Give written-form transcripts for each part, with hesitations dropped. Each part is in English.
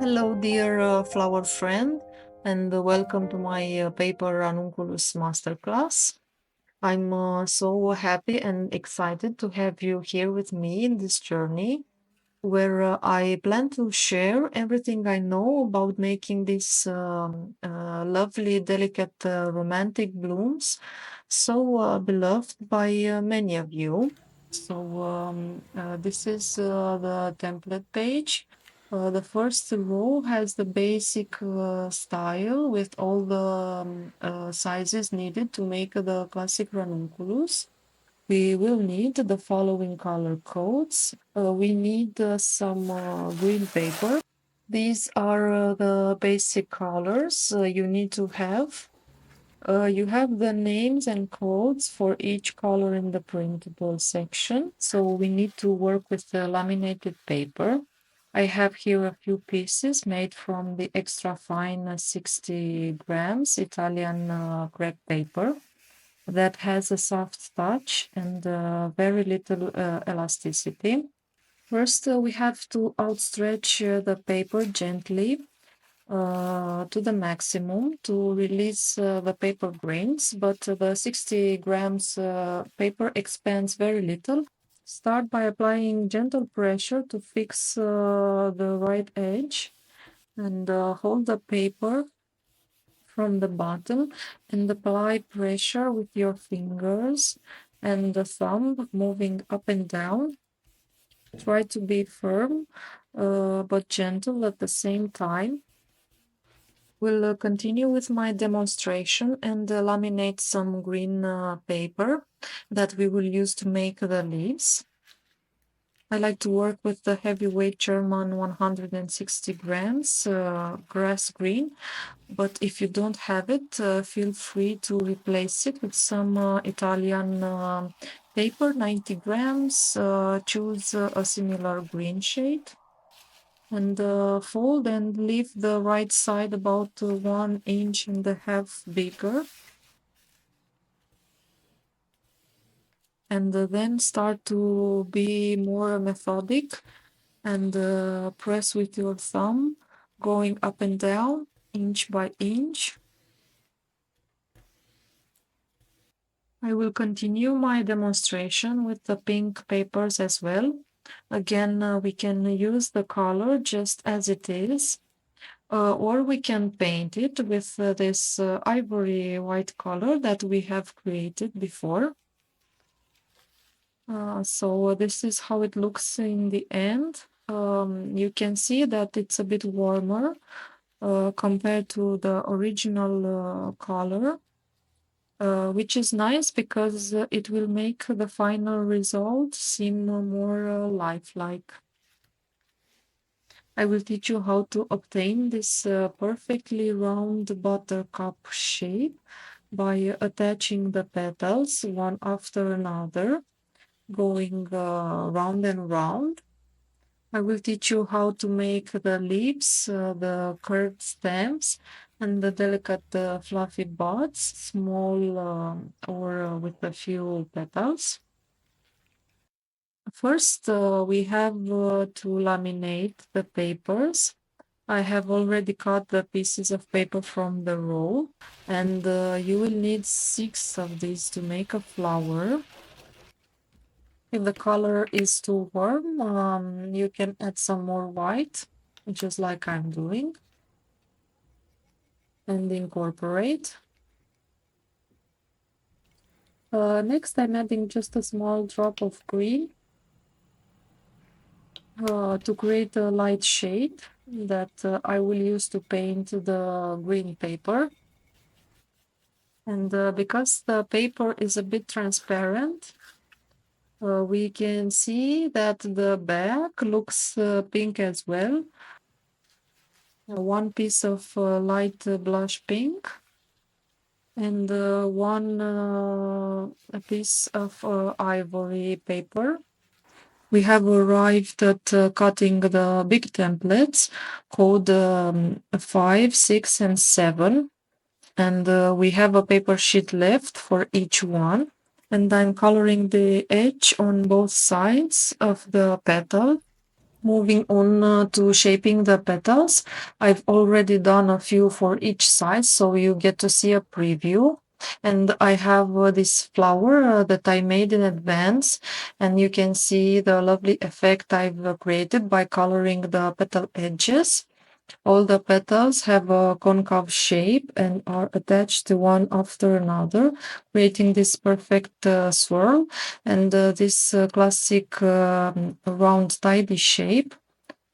Hello, dear flower friend, and welcome to my paper Ranunculus Masterclass. I'm so happy and excited to have you here with me in this journey where I plan to share everything I know about making these lovely, delicate, romantic blooms so beloved by many of you. This is the template page. The first row has the basic style with all the sizes needed to make the classic ranunculus. We will need the following color codes. We need some green paper. These are the basic colors you need to have. You have the names and codes for each color in the printable section. So we need to work with the laminated paper. I have here a few pieces made from the extra fine 60 grams Italian crepe paper that has a soft touch and very little elasticity. First, we have to outstretch the paper gently to the maximum to release the paper grains, but the 60 grams paper expands very little. Start by applying gentle pressure to fix the right edge and hold the paper from the bottom and apply pressure with your fingers and the thumb moving up and down. Try to be firm but gentle at the same time. We'll continue with my demonstration and laminate some green paper that we will use to make the leaves. I like to work with the heavyweight German 160 grams grass green, but if you don't have it, feel free to replace it with some Italian paper, 90 grams. Choose a similar green shade and fold and leave the right side about 1.5 inches bigger. And then start to be more methodic and press with your thumb, going up and down, inch by inch. I will continue my demonstration with the pink papers as well. Again, we can use the color just as it is, or we can paint it with this ivory white color that we have created before. So this is how it looks in the end. You can see that it's a bit warmer compared to the original color, which is nice because it will make the final result seem more lifelike. I will teach you how to obtain this perfectly round buttercup shape by attaching the petals one after another, going round and round. I will teach you how to make the leaves, the curved stems, and the delicate fluffy buds, small or with a few petals. First, we have to laminate the papers. I have already cut the pieces of paper from the roll, and you will need 6 of these to make a flower. If the color is too warm, you can add some more white, just like I'm doing, and incorporate. Next, I'm adding just a small drop of green to create a light shade that I will use to paint the green paper. And because the paper is a bit transparent, we can see that the back looks pink as well. One piece of light blush pink and one piece of ivory paper. We have arrived at cutting the big templates code 5, 6, and 7. And we have a paper sheet left for each one. And I'm coloring the edge on both sides of the petal. Moving on to shaping the petals, I've already done a few for each size, so you get to see a preview. And I have this flower that I made in advance, and you can see the lovely effect I've created by coloring the petal edges. All the petals have a concave shape and are attached to one after another, creating this perfect swirl and this classic round tidy shape.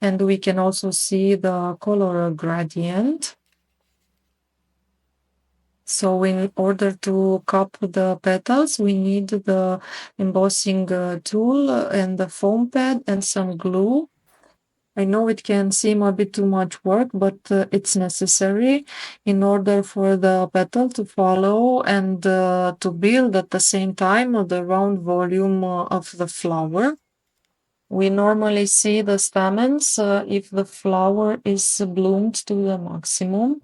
And we can also see the color gradient. So in order to cup the petals, we need the embossing tool and the foam pad and some glue. I know it can seem a bit too much work, but it's necessary in order for the petal to follow and to build at the same time the round volume of the flower. We normally see the stamens if the flower is bloomed to the maximum.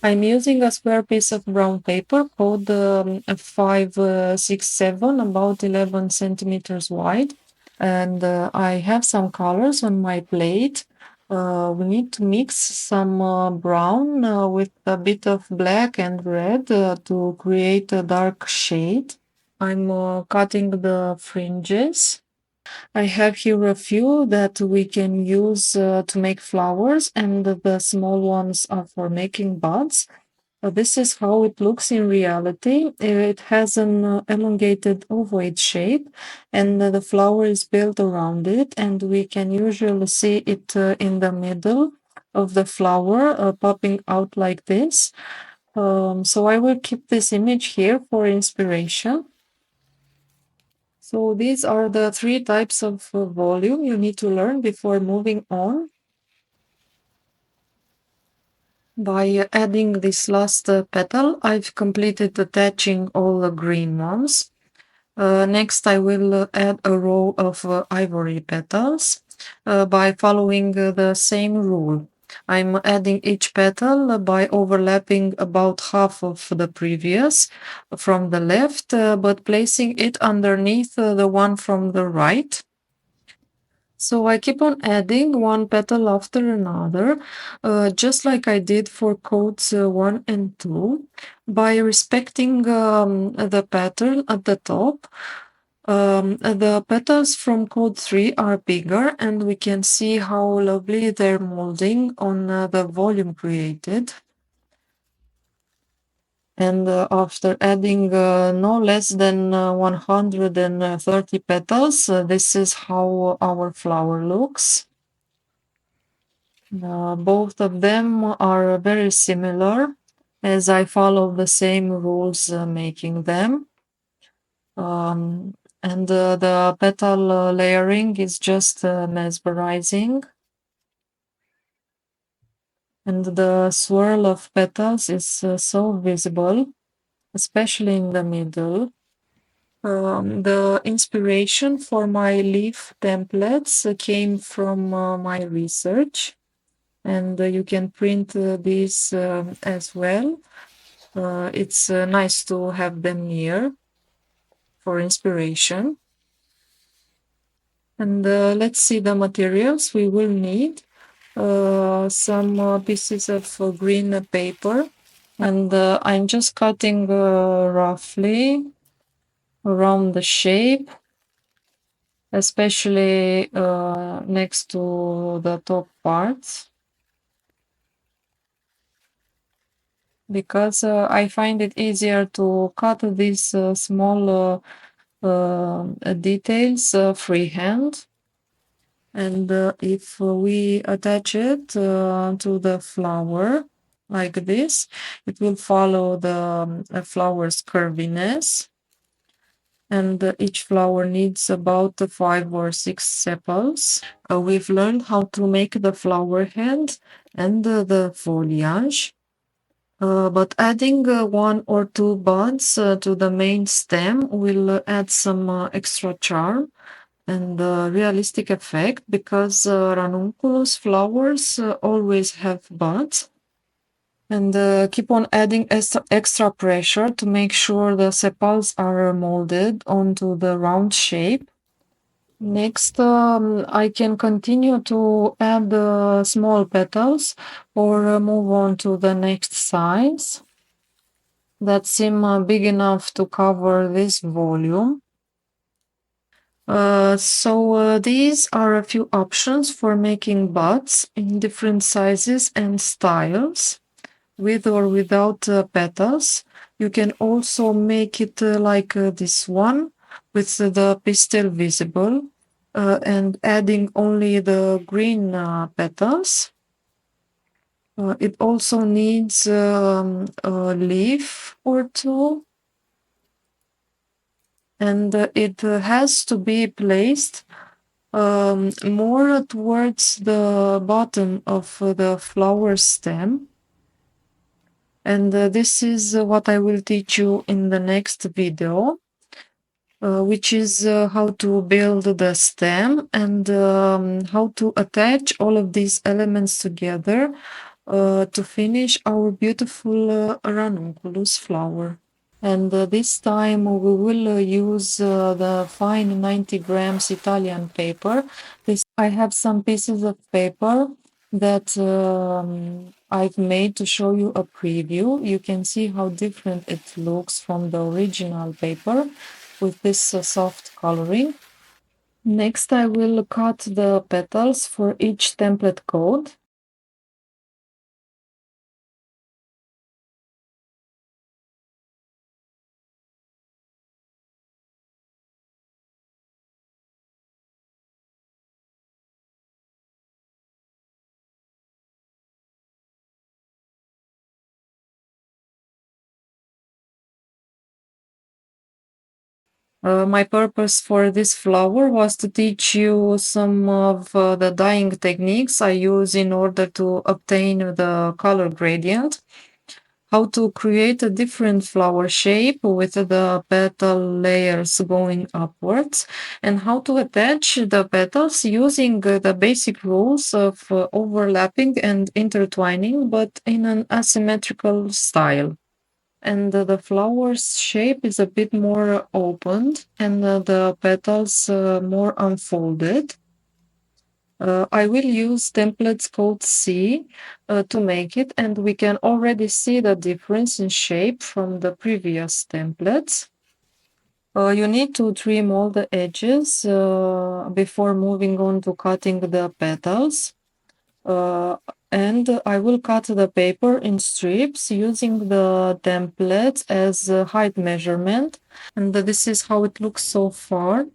I'm using a square piece of brown paper called 567, about 11 centimeters wide. And I have some colors on my plate. We need to mix some brown with a bit of black and red to create a dark shade. I'm cutting the fringes. I have here a few that we can use to make flowers, and the small ones are for making buds. This is how it looks in reality. It has an elongated ovoid shape, and the flower is built around it, and we can usually see it in the middle of the flower popping out like this. So I will keep this image here for inspiration. So these are the three types of volume you need to learn before moving on. By adding this last petal, I've completed attaching all the green ones. Next, I will add a row of ivory petals by following the same rule. I'm adding each petal by overlapping about half of the previous from the left, but placing it underneath the one from the right. So I keep on adding one petal after another, just like I did for coats 1 and 2, by respecting the pattern at the top. The petals from code 3 are bigger, and we can see how lovely they're molding on the volume created. And after adding no less than 130 petals, this is how our flower looks. Both of them are very similar, as I follow the same rules making them. And the petal layering is just mesmerizing. And the swirl of petals is so visible, especially in the middle. The inspiration for my leaf templates came from my research, and you can print these as well. It's nice to have them here for inspiration. And let's see the materials we will need. Some pieces of green paper, and I'm just cutting roughly around the shape, especially next to the top parts, because I find it easier to cut these small details freehand. And if we attach it to the flower like this, it will follow the flower's curviness. And each flower needs about 5 or 6 sepals. We've learned how to make the flower head and the foliage. But adding 1 or 2 buds to the main stem will add some extra charm and realistic effect, because ranunculus flowers always have buds. And keep on adding extra pressure to make sure the sepals are molded onto the round shape. Next, I can continue to add small petals or move on to the next size that seem big enough to cover this volume. These are a few options for making buds in different sizes and styles, with or without petals. You can also make it like this one, with the pistil visible, and adding only the green petals. It also needs a leaf or two, and it has to be placed more towards the bottom of the flower stem. And this is what I will teach you in the next video, which is how to build the stem and how to attach all of these elements together to finish our beautiful ranunculus flower. And this time we will use the fine 90 grams Italian paper. I have some pieces of paper that I've made to show you a preview. You can see how different it looks from the original paper with this soft coloring. Next, I will cut the petals for each template code. My purpose for this flower was to teach you some of the dyeing techniques I use in order to obtain the color gradient, how to create a different flower shape with the petal layers going upwards, and how to attach the petals using the basic rules of overlapping and intertwining, but in an asymmetrical style. And the flower's shape is a bit more opened and the petals more unfolded. I will use templates code C to make it, and we can already see the difference in shape from the previous templates. You need to trim all the edges before moving on to cutting the petals. And I will cut the paper in strips using the template as a height measurement. And this is how it looks so far.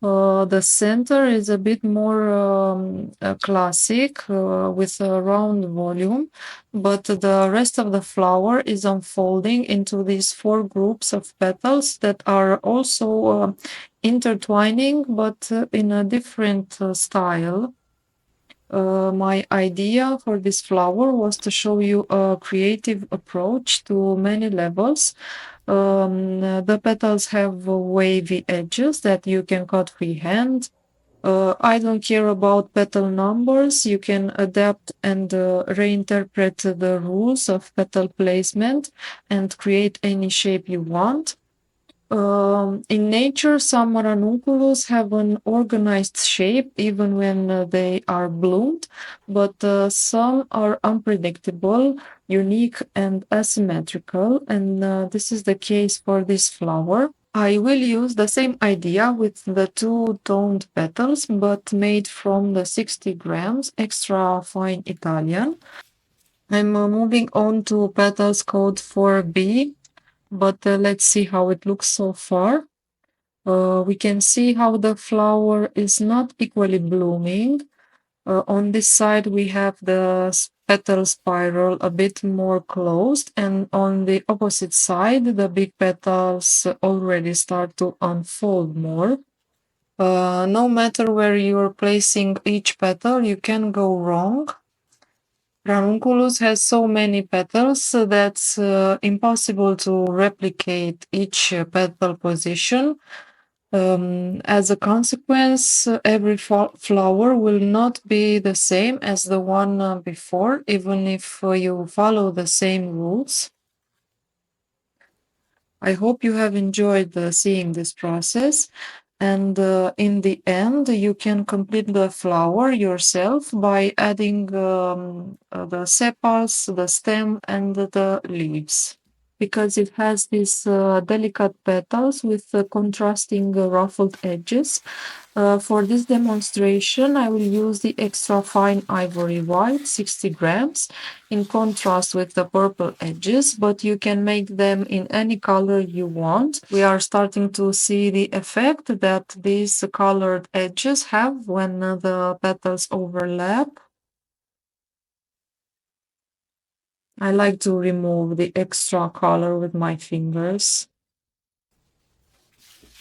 The center is a bit more classic with a round volume, but the rest of the flower is unfolding into these four groups of petals that are also intertwining, but in a different style. My idea for this flower was to show you a creative approach to many levels. The petals have wavy edges that you can cut freehand. I don't care about petal numbers. You can adapt and reinterpret the rules of petal placement and create any shape you want. In nature, some ranunculus have an organized shape even when they are bloomed, but some are unpredictable, unique, and asymmetrical, and this is the case for this flower. I will use the same idea with the two toned petals, but made from the 60 grams extra fine Italian. I'm moving on to petals code 4B, but let's see how it looks so far. We can see how the flower is not equally blooming. On this side, we have the petal spiral a bit more closed, and on the opposite side, the big petals already start to unfold more. No matter where you're placing each petal, you can go wrong. Ranunculus has so many petals that's impossible to replicate each petal position. As a consequence, every flower will not be the same as the one before, even if you follow the same rules. I hope you have enjoyed seeing this process. And in the end, you can complete the flower yourself by adding the sepals, the stem, and the leaves. Because it has these delicate petals with contrasting ruffled edges. For this demonstration, I will use the extra fine ivory white, 60 grams, in contrast with the purple edges, but you can make them in any color you want. We are starting to see the effect that these colored edges have when the petals overlap. I like to remove the extra color with my fingers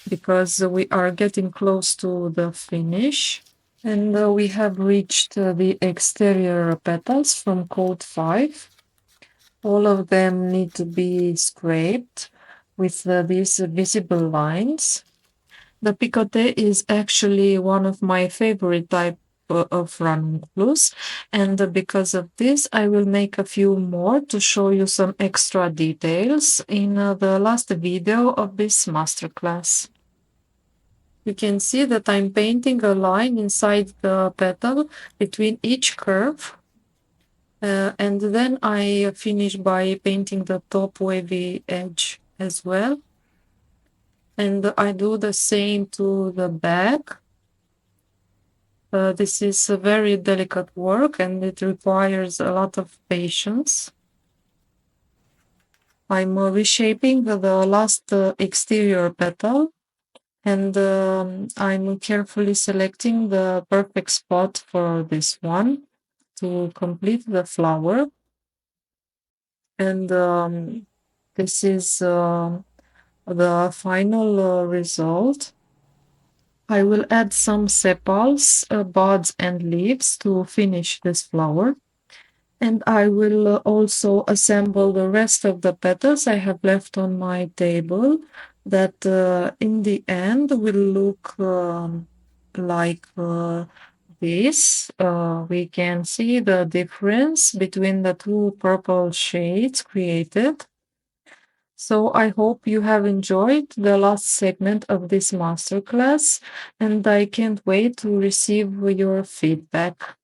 because we are getting close to the finish. And we have reached the exterior petals from coat 5. All of them need to be scraped with these visible lines. The picote is actually one of my favorite type of ranunculus, and because of this, I will make a few more to show you some extra details in the last video of this masterclass. You can see that I'm painting a line inside the petal between each curve. And then I finish by painting the top wavy edge as well. And I do the same to the back. This is a very delicate work and it requires a lot of patience. I'm reshaping the last exterior petal. And I'm carefully selecting the perfect spot for this one to complete the flower. And this is the final result. I will add some sepals, buds, and leaves to finish this flower. And I will also assemble the rest of the petals I have left on my table that in the end will look like this. We can see the difference between the two purple shades created. So I hope you have enjoyed the last segment of this masterclass, and I can't wait to receive your feedback.